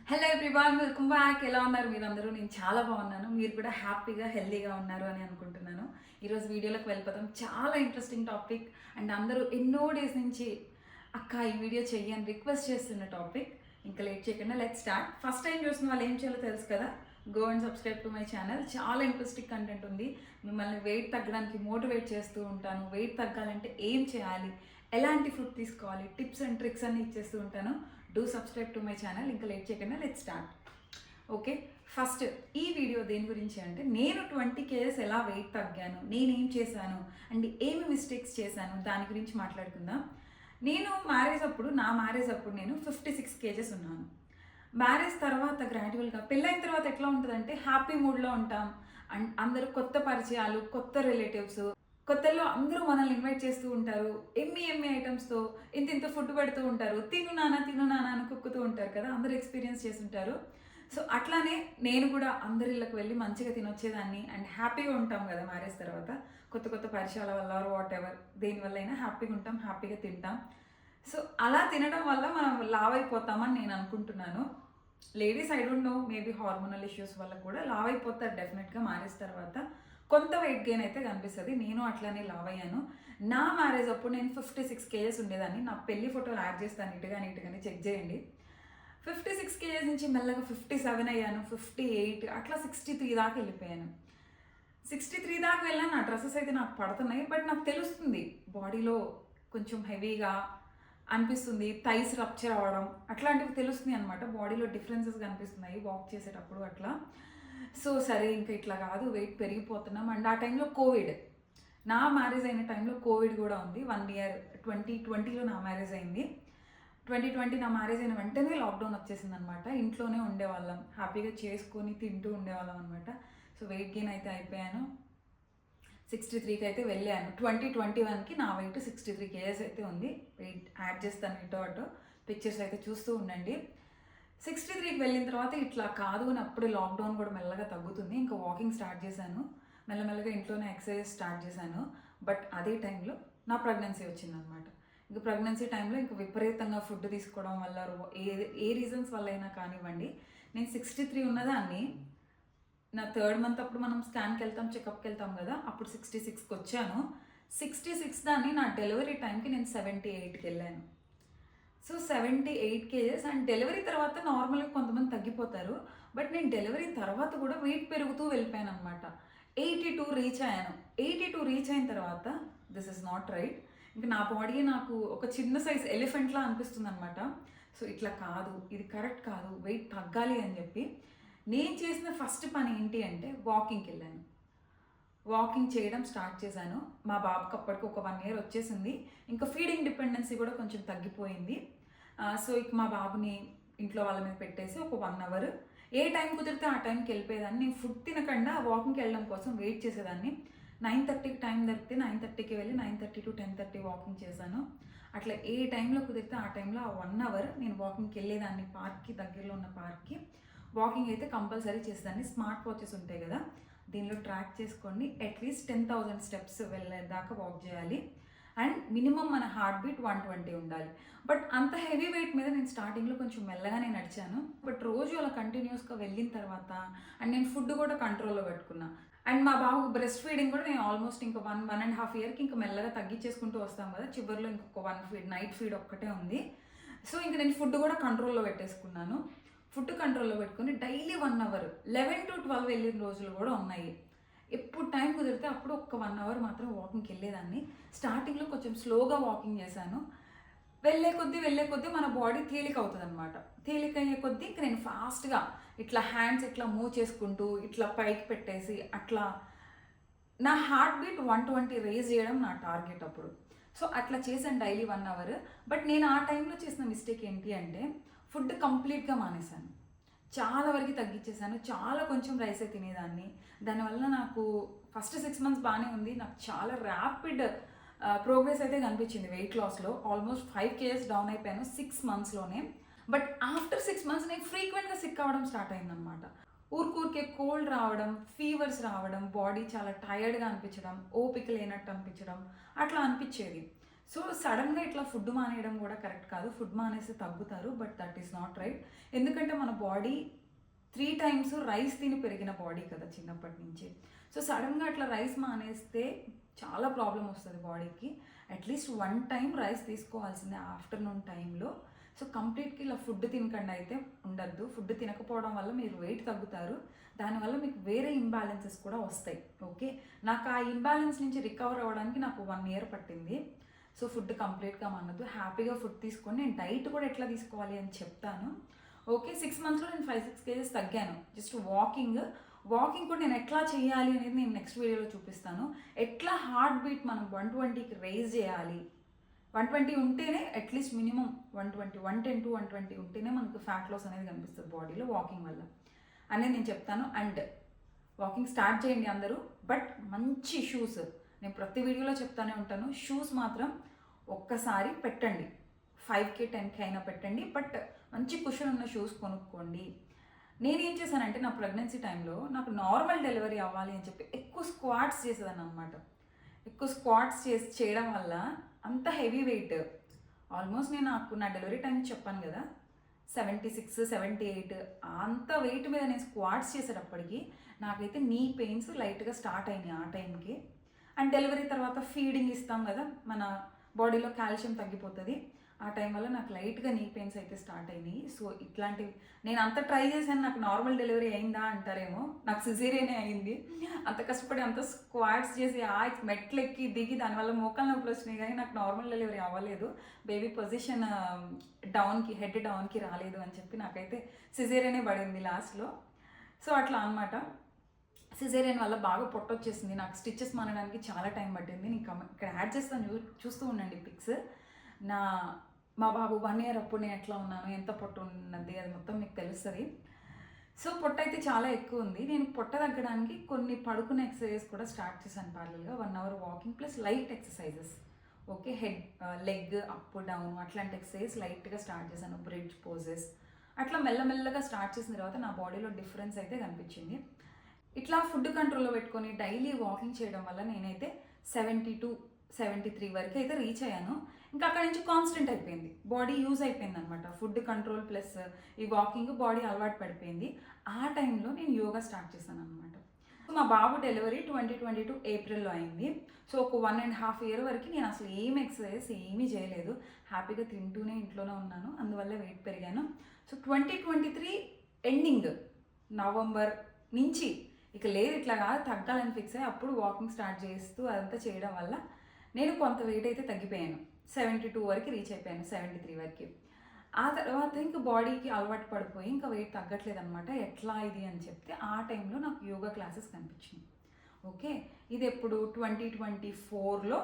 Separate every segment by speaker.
Speaker 1: Hello everyone, welcome back. ఎలా ఉన్నారు మీరందరూ? నేను చాలా బాగున్నాను. మీరు కూడా హ్యాపీగా హెల్తీగా ఉన్నారు అని అనుకుంటున్నాను. ఈరోజు వీడియోలోకి వెళ్ళిపోతాం. చాలా ఇంట్రెస్టింగ్ టాపిక్ అండ్ అందరూ ఎన్నో డేస్ నుంచి అక్క ఈ వీడియో చెయ్యి అని రిక్వెస్ట్ చేస్తున్న టాపిక్. ఇంకా లేట్ చేయకుండా లెట్ స్టార్ట్. ఫస్ట్ టైం చూసిన వాళ్ళు ఏం చేయాలో తెలుసు కదా, go and subscribe to my channel. చాలా ఇంట్రెస్టింగ్ కంటెంట్ ఉంది. మిమ్మల్ని వెయిట్ తగ్గడానికి మోటివేట్ చేస్తూ ఉంటాను. వెయిట్ తగ్గాలంటే ఏం చేయాలి, ఎలాంటి ఫుడ్ తీసుకోవాలి, టిప్స్ అండ్ ట్రిక్స్ అన్ని ఇచ్చేస్తూ ఉంటాను. Do subscribe to my channel. ఇంకా లేట్ చేయకుండా లెట్ స్టార్ట్. ఓకే, ఫస్ట్ ఈ వీడియో దేని గురించి అంటే, నేను 20 kgs ఎలా వెయిట్ తగ్గాను, నేనేం చేశాను అండ్ ఏమి మిస్టేక్స్ చేశాను దాని గురించి మాట్లాడుకుందాం. నేను నా మ్యారేజ్ అప్పుడు నేను 56 kgs ఉన్నాను. మ్యారేజ్ తర్వాత గ్రాడ్యువల్గా పెళ్ళైన తర్వాత ఎట్లా ఉంటుందంటే హ్యాపీ మూడ్లో ఉంటాం అండ్ అందరూ కొత్త పరిచయాలు, కొత్త రిలేటివ్స్, కొత్తలో అందరూ మనల్ని ఇన్వైట్ చేస్తూ ఉంటారు. ఎమ్మి ఎమ్మి ఐటమ్స్తో ఇంత ఫుడ్ పెడుతూ ఉంటారు. తిను నాన్న అని కుక్కుతూ ఉంటారు కదా, అందరూ ఎక్స్పీరియన్స్ చేస్తుంటారు. సో అట్లానే నేను కూడా అందరి ఇళ్ళకి వెళ్ళి మంచిగా తినొచ్చేదాన్ని అండ్ హ్యాపీగా ఉంటాం కదా మ్యారేజ్ తర్వాత. కొత్త కొత్త పరిచయాల వల్ల వాట్ ఎవర్ దేనివల్ల అయినా హ్యాపీగా ఉంటాం, హ్యాపీగా తింటాం. సో అలా తినడం వల్ల మనం లావ్ అయిపోతామని నేను అనుకుంటున్నాను. Ladies I don't know, maybe hormonal issues వల్ల కూడా లావ్ అయిపోతారు డెఫినెట్గా మ్యారేజ్ తర్వాత. కొంత వెయిట్ గెయిన్ అయితే కనిపిస్తుంది. నేను అట్లానే లావ్ అయ్యాను. నా మ్యారేజ్ అప్పుడు నేను 56 kgs ఉండేదాన్ని. నా పెళ్లి ఫోటోలు యాడ్ చేస్తాను, నీట్గానే చెక్ చేయండి. 56 kgs నుంచి మెల్లగా 57 అయ్యాను, 58, అట్లా 63 దాకా వెళ్ళిపోయాను. 63 దాకా వెళ్ళాను. నా డ్రెస్సెస్ అయితే నాకు పడుతున్నాయి, బట్ నాకు తెలుస్తుంది బాడీలో కొంచెం హెవీగా అనిపిస్తుంది, థైస్ రప్చర్ అవ్వడం అట్లాంటివి తెలుస్తుంది అనమాట. బాడీలో డిఫరెన్సెస్ కనిపిస్తున్నాయి వాక్ చేసేటప్పుడు అట్లా. సో సరే ఇంకా ఇట్లా కాదు, వెయిట్ పెరిగిపోతున్నాం. అండ్ ఆ టైంలో కోవిడ్, నా మ్యారేజ్ అయిన టైంలో కోవిడ్ కూడా ఉంది. 1 year 2020లో నా మ్యారేజ్ అయింది. 2020 నా మ్యారేజ్ అయిన వెంటనే లాక్డౌన్ వచ్చేసింది అనమాట. ఇంట్లోనే ఉండేవాళ్ళం, హ్యాపీగా చేసుకొని తింటూ ఉండేవాళ్ళం అనమాట. సో వెయిట్ గెయిన్ అయితే అయిపోయాను. 63కి అయితే వెళ్ళాను. 2021కి నా వెయిట్ 63 kgs అయితే ఉంది. వెయిట్ యాడ్ చేస్తాను ఇటో అటో, పిక్చర్స్ అయితే చూస్తూ ఉండండి. 63కి వెళ్ళిన తర్వాత ఇట్లా కాదు అని అప్పుడే లాక్డౌన్ కూడా మెల్లగా తగ్గుతుంది. ఇంకా వాకింగ్ స్టార్ట్ చేశాను, మెల్లమెల్లగా ఇంట్లోనే ఎక్సర్సైజ్ స్టార్ట్ చేశాను. బట్ అదే టైంలో నా ప్రెగ్నెన్సీ వచ్చిందనమాట. ఇంకా ప్రెగ్నెన్సీ టైంలో ఇంకా విపరీతంగా ఫుడ్ తీసుకోవడం వల్ల ఏ రీజన్స్ వల్ల అయినా కానివ్వండి, నేను 63 ఉన్నదాన్ని నా 3rd month అప్పుడు మనం స్కాన్కి వెళ్తాం, చెకప్కి వెళ్తాం కదా, అప్పుడు 66కి వచ్చాను. 66 దాన్ని నా డెలివరీ టైంకి నేను 78కి వెళ్ళాను. So 78 kgs. అండ్ డెలివరీ తర్వాత నార్మల్గా కొంతమంది తగ్గిపోతారు, బట్ నేను డెలివరీ తర్వాత కూడా వెయిట్ పెరుగుతూ వెళ్ళిపోయాను అనమాట. 82 రీచ్ అయ్యాను. 82 రీచ్ అయిన తర్వాత దిస్ ఇస్ నాట్ రైట్. ఇంకా నా బాడీ నాకు ఒక చిన్న సైజ్ ఎలిఫెంట్లా అనిపిస్తుంది అనమాట. సో ఇట్లా కాదు, ఇది కరెక్ట్ కాదు, వెయిట్ తగ్గాలి అని చెప్పి నేను చేసిన ఫస్ట్ పని ఏంటి అంటే వాకింగ్కి వెళ్ళాను. వాకింగ్ చేయడం స్టార్ట్ చేశాను. మా బాబుకి అప్పటికి ఒక 1 year వచ్చేసింది. ఇంకా ఫీడింగ్ డిపెండెన్సీ కూడా కొంచెం తగ్గిపోయింది. సో ఇక మా బాబుని ఇంట్లో వాళ్ళ మీద పెట్టేసి ఒక 1 hour ఏ టైం కుదిరితే ఆ టైంకి వెళ్ళిపోయేదాన్ని. నేను ఫుడ్ తినకుండా వాకింగ్కి వెళ్ళడం కోసం వెయిట్ చేసేదాన్ని. 9:30కి టైం దొరికితే 9:30కి వెళ్ళి 9:30 to 10:30 వాకింగ్ చేశాను. అట్లా ఏ టైంలో కుదిరితే ఆ టైంలో ఆ 1 hour నేను వాకింగ్కి వెళ్ళేదాన్ని. పార్క్కి, దగ్గరలో ఉన్న పార్క్కి వాకింగ్ అయితే కంపల్సరీ చేసేదాన్ని. స్మార్ట్ వాచెస్ ఉంటాయి కదా, దీనిలో ట్రాక్ చేసుకోండి. అట్లీస్ట్ 10,000 steps వెళ్ళేదాకా వాక్ చేయాలి. అండ్ మినిమం మన హార్ట్ బీట్ 120 ఉండాలి. బట్ అంత హెవీ వెయిట్ మీద నేను స్టార్టింగ్లో కొంచెం మెల్లగానే నడిచాను. బట్ రోజు అలా కంటిన్యూస్గా వెళ్ళిన తర్వాత అండ్ నేను ఫుడ్ కూడా కంట్రోల్లో పెట్టుకున్నా. అండ్ మా బాబు బ్రెస్ట్ ఫీడింగ్ కూడా నేను ఆల్మోస్ట్ ఇంకా 1.5 yearకి ఇంకా మెల్లగా తగ్గించేసుకుంటూ వస్తాం కదా, చివరిలో ఇంకొక 1 feed నైట్ ఫీడ్ ఒక్కటే ఉంది. సో ఇంకా నేను ఫుడ్ కూడా కంట్రోల్లో పెట్టేసుకున్నాను. ఫుడ్ కంట్రోల్లో పెట్టుకుని డైలీ 1 hour 11 to 12 వెళ్ళిన రోజులు కూడా ఉన్నాయి. ఎప్పుడు టైం కుదిరితే అప్పుడు ఒక్క 1 hour మాత్రం వాకింగ్కి వెళ్ళేదాన్ని. స్టార్టింగ్లో కొంచెం స్లోగా వాకింగ్ చేశాను. వెళ్ళే కొద్దీ మన బాడీ తేలిక అవుతుంది అనమాట. తేలిక అయ్యే కొద్దీ ఇంక నేను ఫాస్ట్గా ఇట్లా హ్యాండ్స్ ఇట్లా మూవ్ చేసుకుంటూ ఇట్లా పైకి పెట్టేసి అట్లా నా హార్ట్ బీట్ 120 రేజ్ చేయడం నా టార్గెట్ అప్పుడు. సో అట్లా చేశాను డైలీ 1 hour. బట్ నేను ఆ టైంలో చేసిన మిస్టేక్ ఏంటి అంటే ఫుడ్ కంప్లీట్గా మానేశాను. చాలా వరకు తగ్గించేశాను. చాలా కొంచెం రైసే తినేదాన్ని. దానివల్ల నాకు ఫస్ట్ 6 months బాగానే ఉంది. నాకు చాలా ర్యాపిడ్ ప్రోగ్రెస్ అయితే కనిపించింది వెయిట్ లాస్లో. ఆల్మోస్ట్ 5 kgs డౌన్ అయిపోయాను 6 monthsలోనే. బట్ ఆఫ్టర్ 6 months నేను ఫ్రీక్వెంట్గా సిక్ అవ్వడం స్టార్ట్ అయిందనమాట. ఊరికే కోల్డ్ రావడం, ఫీవర్స్ రావడం, బాడీ చాలా టైర్డ్గా అనిపించడం, ఓపిక లేనట్టు అనిపించడం అట్లా అనిపించేది. సో సడన్గా ఇట్లా ఫుడ్ మానేయడం కూడా కరెక్ట్ కాదు. ఫుడ్ మానేస్తే తగ్గుతారు, but that is not right. ఎందుకంటే మన బాడీ 3 టైమ్స్ రైస్ తిని పెరిగిన బాడీ కదా చిన్నప్పటి నుంచి. సో సడన్గా అట్లా రైస్ మానేస్తే చాలా ప్రాబ్లం వస్తుంది బాడీకి. అట్లీస్ట్ 1 టైం రైస్ తీసుకోవాల్సిందే ఆఫ్టర్నూన్ టైంలో. సో కంప్లీట్గా ఇలా ఫుడ్ తినకుండా అయితే ఉండద్దు. ఫుడ్ తినకపోవడం వల్ల మీరు వెయిట్ తగ్గుతారు, దానివల్ల మీకు వేరే ఇంబ్యాలెన్సెస్ కూడా వస్తాయి. ఓకే, నాకు ఆ ఇంబ్యాలెన్స్ నుంచి రికవర్ అవ్వడానికి నాకు 1 ఇయర్ పట్టింది. సో ఫుడ్ కంప్లీట్గా మానద్దు, హ్యాపీగా ఫుడ్ తీసుకొని నేను డైట్ కూడా ఎట్లా తీసుకోవాలి అని చెప్తాను. ఓకే, 6 మంత్స్లో నేను 5-6 కేజెస్ తగ్గాను. జస్ట్ వాకింగ్ కూడా నేను ఎట్లా చేయాలి అనేది నేను నెక్స్ట్ వీడియోలో చూపిస్తాను. ఎట్లా హార్ట్ బీట్ మనం 120కి రైజ్ చేయాలి. 120 ఉంటేనే అట్లీస్ట్ మినిమం 110 to 120 ఉంటేనే మనకు ఫ్యాట్ లాస్ అనేది కనిపిస్తుంది బాడీలో వాకింగ్ వల్ల అనేది నేను చెప్తాను. అండ్ వాకింగ్ స్టార్ట్ చేయండి అందరూ, బట్ మంచి షూస్, నేను ప్రతి వీడియోలో చెప్తానే ఉంటాను, షూస్ మాత్రం ఒక్కసారి పెట్టండి. 5K 10K అయినా పెట్టండి, బట్ మంచి కుషన్ ఉన్న షూస్ కొనుక్కోండి. నేనేం చేశానంటే నా ప్రెగ్నెన్సీ టైంలో నాకు నార్మల్ డెలివరీ అవ్వాలి అని చెప్పి ఎక్కువ స్క్వాట్స్ చేసేదాన్ని అనమాట. ఎక్కువ స్క్వాట్స్ చేయడం వల్ల అంత హెవీ వెయిట్, ఆల్మోస్ట్ నేను నా డెలివరీ టైం చెప్పాను కదా 76, 78 అంత వెయిట్ మీద నేను స్క్వాట్స్ చేసేటప్పటికి నాకైతే నీ పెయిన్స్ లైట్గా స్టార్ట్ అయినాయి ఆ టైంకి. అండ్ డెలివరీ తర్వాత ఫీడింగ్ ఇస్తాం కదా, మన బాడీలో కాల్షియం తగ్గిపోతుంది. ఆ టైం వల్ల నాకు లైట్గా నీ పెయిన్స్ అయితే స్టార్ట్ అయినాయి. సో ఇట్లాంటివి నేను అంత ట్రై చేశాను, నాకు నార్మల్ డెలివరీ అయిందా అంటారేమో, నాకు సిజేరియనే అయింది. అంత కష్టపడి అంత స్క్వాట్స్ చేసి మెట్లు ఎక్కి దిగి దానివల్ల మోకాలు నొప్పులు వచ్చినాయి, కానీ నాకు నార్మల్ డెలివరీ అవ్వలేదు. బేబీ పొజిషన్ హెడ్ డౌన్కి రాలేదు అని చెప్పి నాకైతే సిజేరియనే పడింది లాస్ట్లో. సో అట్లా అనమాట. సిజేరియన్ వల్ల బాగా పొట్టొచ్చేసింది, నాకు స్టిచెస్ మానడానికి చాలా టైం పట్టింది. నీకు ఇక్కడ యాడ్ చేస్తాను, చూస్తూ ఉండండి పిక్స్. మా బాబు 1 ఇయర్ అప్పుడు నేను ఎట్లా ఉన్నాను, ఎంత పొట్ట ఉన్నది, అది మొత్తం మీకు తెలుస్తుంది. సో పొట్ట అయితే చాలా ఎక్కువ ఉంది. నేను పొట్ట తగ్గడానికి కొన్ని పడుకునే ఎక్సర్సైజెస్ కూడా స్టార్ట్ చేశాను ప్యారలల్గా. 1 hour walking plus light exercises. Okay, leg up down అట్లాంటి ఎక్సర్సైజ్ లైట్గా స్టార్ట్ చేశాను, బ్రిడ్జ్ పోజెస్ అట్లా మెల్లమెల్లగా స్టార్ట్ చేసిన తర్వాత నా బాడీలో డిఫరెన్స్ అయితే కనిపించింది. ఇట్లా ఫుడ్ కంట్రోల్లో పెట్టుకొని డైలీ వాకింగ్ చేయడం వల్ల నేనైతే 72-73 వరకు అయితే రీచ్ అయ్యాను. ఇంకా అక్కడ నుంచి కాన్స్టెంట్ అయిపోయింది, బాడీ యూజ్ అయిపోయింది అనమాట. ఫుడ్ కంట్రోల్ ప్లస్ ఈ వాకింగ్ బాడీ అలవాటు పడిపోయింది. ఆ టైంలో నేను యోగా స్టార్ట్ చేశాను అనమాట. మా బాబు డెలివరీ 2022 ఏప్రిల్లో అయింది. సో ఒక 1.5 ఇయర్ వరకు నేను అసలు ఏం ఎక్సర్సైజ్ ఏమీ చేయలేదు, హ్యాపీగా తింటూనే ఇంట్లోనే ఉన్నాను, అందువల్ల వెయిట్ పెరిగాను. సో 2023 ఎండింగ్ నవంబర్ నుంచి ఇక లేదు, ఇట్లా కాదు తగ్గాలని ఫిక్స్ అయ్యి అప్పుడు వాకింగ్ స్టార్ట్ చేస్తూ అదంతా చేయడం వల్ల నేను కొంత వెయిట్ అయితే తగ్గిపోయాను. 72 వరకు రీచ్ అయిపోయాను, 73 వరకు. ఆ తర్వాత ఇంకా బాడీకి అలవాటు పడిపోయి ఇంకా వెయిట్ తగ్గట్లేదు అనమాట. ఎట్లా ఇది అని చెప్తే ఆ టైంలో నాకు యోగా క్లాసెస్ కనిపించింది. ఓకే, ఇది ఎప్పుడు 2024లో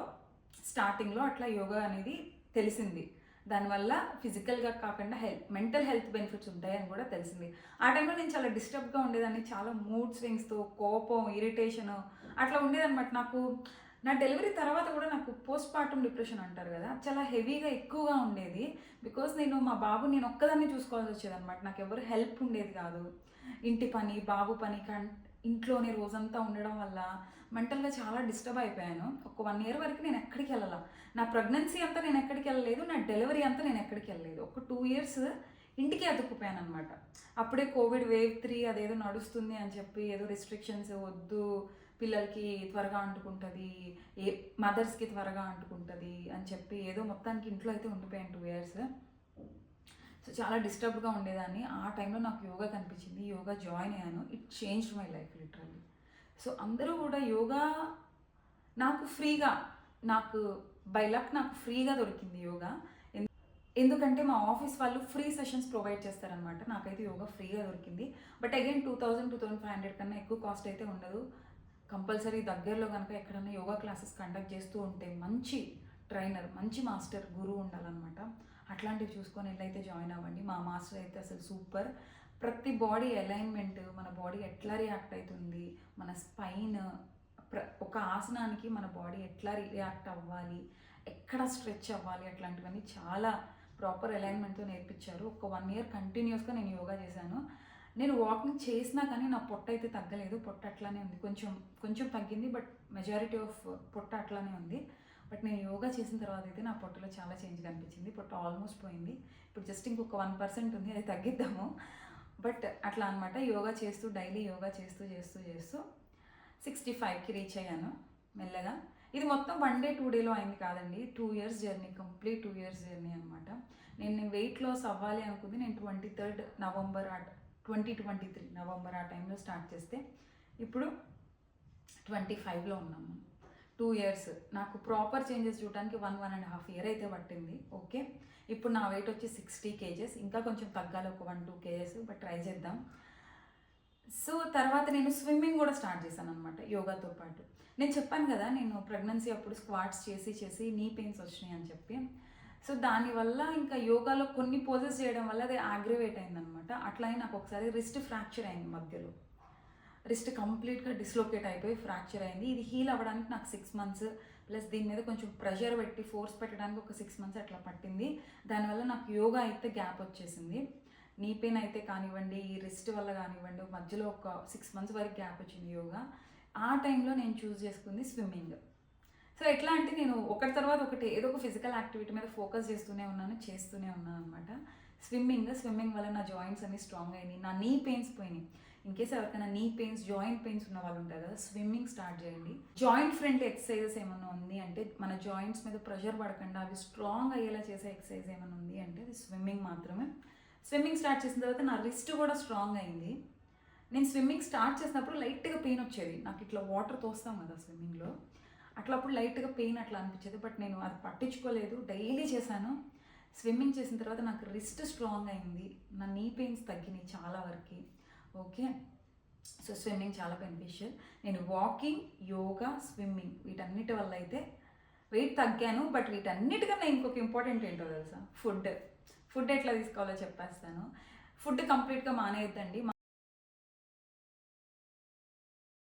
Speaker 1: స్టార్టింగ్లో అట్లా యోగా అనేది తెలిసింది. దానివల్ల ఫిజికల్గా కాకుండా మెంటల్ హెల్త్ బెనిఫిట్స్ ఉంటాయని కూడా తెలిసింది. ఆ టైంలో నేను చాలా డిస్టర్బ్గా ఉండేదాన్ని, చాలా మూడ్ స్వింగ్స్తో, కోపం, ఇరిటేషను అట్లా ఉండేదన్నమాట. నాకు నా డెలివరీ తర్వాత కూడా నాకు పోస్ట్ పార్టమ్ డిప్రెషన్ అంటారు కదా, చాలా హెవీగా ఎక్కువగా ఉండేది. బికాస్ మా బాబు నేను ఒక్కదాన్ని చూసుకోవాల్సి వచ్చేదన్నమాట, నాకు ఎవరు హెల్ప్ ఉండేది కాదు. ఇంటి పని, బాబు పని, ఇంట్లోనే రోజంతా ఉండడం వల్ల మెంటల్గా చాలా డిస్టర్బ్ అయిపోయాను. ఒక 1 ఇయర్ వరకు నేను ఎక్కడికి వెళ్ళాల, నా ప్రెగ్నెన్సీ అంతా నేను ఎక్కడికి వెళ్ళలేదు, నా డెలివరీ అంతా నేను ఎక్కడికి వెళ్ళలేదు. ఒక 2 ఇయర్స్ ఇంటికి అతుక్కుపోయాను అనమాట. అప్పుడే కోవిడ్ వేవ్ 3 అదేదో నడుస్తుంది అని చెప్పి ఏదో రిస్ట్రిక్షన్స్, వద్దు పిల్లలకి త్వరగా అంటుకుంటుంది, మదర్స్కి త్వరగా అంటుకుంటుంది అని చెప్పి ఏదో మొత్తానికి ఇంట్లో అయితే ఉండిపోయాను 2 ఇయర్స్. సో చాలా డిస్టర్బ్గా ఉండేదాన్ని. ఆ టైంలో నాకు యోగా కనిపించింది, యోగా జాయిన్ అయ్యాను. It changed my life literally. So అందరూ కూడా యోగా నాకు ఫ్రీగా, నాకు బై లక్ నాకు ఫ్రీగా దొరికింది యోగా. ఎందుకంటే మా ఆఫీస్ వాళ్ళు ఫ్రీ సెషన్స్ ప్రొవైడ్ చేస్తారనమాట. నాకైతే యోగా ఫ్రీగా దొరికింది. బట్ అగైన్ 2000-2500 కన్నా ఎక్కువ కాస్ట్ అయితే ఉండదు. కంపల్సరీ దగ్గరలో కనుక ఎక్కడన్నా యోగా క్లాసెస్ కండక్ట్ చేస్తూ ఉంటే మంచి ట్రైనర్, మంచి మాస్టర్, గురువు ఉండాలన్నమాట. అట్లాంటివి చూసుకొని వెళ్ళైతే జాయిన్ అవ్వండి. మా మాస్టర్ అయితే అసలు సూపర్. ప్రతి బాడీ అలైన్మెంట్, మన బాడీ ఎట్లా రియాక్ట్ అవుతుంది, మన స్పైన్, ఒక ఆసనానికి మన బాడీ ఎట్లా రియాక్ట్ అవ్వాలి, ఎక్కడ స్ట్రెచ్ అవ్వాలి, అట్లాంటివన్నీ చాలా ప్రాపర్ అలైన్మెంట్తో నేర్పించారు. ఒక 1 ఇయర్ కంటిన్యూస్గా నేను యోగా చేశాను. నేను వాకింగ్ చేసినా కానీ నా పొట్ట అయితే తగ్గలేదు, పొట్ట అట్లానే ఉంది. కొంచెం తగ్గింది, బట్ మెజారిటీ ఆఫ్ పొట్ట అట్లానే ఉంది. బట్ నేను యోగా చేసిన తర్వాత అయితే నా పొట్టలో చాలా చేంజ్ కనిపించింది. పొట్ట ఆల్మోస్ట్ పోయింది. ఇప్పుడు జస్ట్ ఇంకొక 1% ఉంది, అది తగ్గిద్దాము. బట్ అట్లా అనమాట. యోగా చేస్తూ డైలీ యోగా చేస్తూ 65కి రీచ్ అయ్యాను మెల్లగా. ఇది మొత్తం 1 డే 2 డేలో అయింది కాదండి. 2 years journey, complete 2 years journey అనమాట. నేను వెయిట్ లాస్ అవ్వాలి అనుకుంది నేను 23rd నవంబర్ 2023 నవంబర్ ఆ టైంలో స్టార్ట్ చేస్తే ఇప్పుడు 25లో ఉన్నాము. 2 ఇయర్స్ నాకు ప్రాపర్ చేంజెస్ చూడడానికి 1.5 ఇయర్ అయితే పట్టింది. ఓకే, ఇప్పుడు నా వెయిట్ వచ్చి 60 kgs. ఇంకా కొంచెం తగ్గాలి, ఒక 1-2 kgs, బట్ ట్రై చేద్దాం. సో తర్వాత నేను స్విమ్మింగ్ కూడా స్టార్ట్ చేశాను అనమాట యోగాతో పాటు. నేను చెప్పాను కదా, నేను ప్రెగ్నెన్సీ అప్పుడు స్క్వాట్స్ చేసి నీ పెయిన్స్ వచ్చినాయి అని చెప్పి. సో దానివల్ల ఇంకా యోగాలో కొన్ని పోజెస్ చేయడం వల్ల అది అగ్రివేట్ అయిందనమాట. అట్లానే నాకు ఒకసారి రిస్ట్ ఫ్రాక్చర్ అయింది మధ్యలో. రిస్ట్ కంప్లీట్గా డిస్లోకేట్ అయిపోయి ఫ్రాక్చర్ అయింది. ఇది హీల్ అవ్వడానికి నాకు 6 months ప్లస్ దీని మీద కొంచెం ప్రెషర్ పెట్టి ఫోర్స్ పెట్టడానికి ఒక 6 months అట్లా పట్టింది. దానివల్ల నాకు యోగా అయితే గ్యాప్ వచ్చేసింది. నీ పెయిన్ అయితే కానివ్వండి, ఈ రిస్ట్ వల్ల కానివ్వండి, మధ్యలో ఒక 6 months వరకు గ్యాప్ వచ్చింది యోగా. ఆ టైంలో నేను చూస్ చేసుకుంది స్విమ్మింగ్. సో ఎట్లా అంటే నేను ఒకటి తర్వాత ఒకటి ఏదో ఒక ఫిజికల్ యాక్టివిటీ మీద ఫోకస్ చేస్తూనే ఉన్నాను అనమాట. స్విమ్మింగ్ వల్ల నా జాయింట్స్ అన్ని స్ట్రాంగ్ అయినాయి, నా నీ పెయిన్స్ పోయినాయి. ఇన్కేస్ ఎవరికైనా నీ పెయిన్స్, జాయింట్ పెయిన్స్ ఉన్న వాళ్ళు ఉంటారు కదా, స్విమ్మింగ్ స్టార్ట్ చేయండి. జాయింట్ ఫ్రెండ్లీ ఎక్సర్సైజెస్ ఏమైనా ఉంది అంటే, మన జాయింట్స్ మీద ప్రెషర్ పడకుండా అవి స్ట్రాంగ్ అయ్యేలా చేసే ఎక్సర్సైజ్ ఏమైనా ఉంది అంటే అది స్విమ్మింగ్ మాత్రమే. స్విమ్మింగ్ స్టార్ట్ చేసిన తర్వాత నా రిస్ట్ కూడా స్ట్రాంగ్ అయింది. నేను స్విమ్మింగ్ స్టార్ట్ చేసినప్పుడు లైట్గా పెయిన్ వచ్చేది. నాకు ఇట్లా వాటర్ తోస్తాం కదా స్విమ్మింగ్లో, అట్లప్పుడు లైట్గా పెయిన్ అట్లా అనిపించేది. బట్ నేను అది పట్టించుకోలేదు, డైలీ చేశాను. స్విమ్మింగ్ చేసిన తర్వాత నాకు రిస్ట్ స్ట్రాంగ్ అయింది, నా నీ పెయిన్స్ తగ్గినాయి చాలా వరకు. ఓకే, సో స్విమ్మింగ్ చాలా బెనిఫిషియల్. నేను వాకింగ్, యోగా, స్విమ్మింగ్ వీటన్నిటి వల్ల అయితే వెయిట్ తగ్గాను. బట్ వీటన్నిటికన్నా ఇంకొక ఇంపార్టెంట్ ఏంటో తెలుసా, ఫుడ్ ఎట్లా తీసుకోవాలో చెప్పేస్తాను. ఫుడ్ కంప్లీట్గా మానేయద్దండి.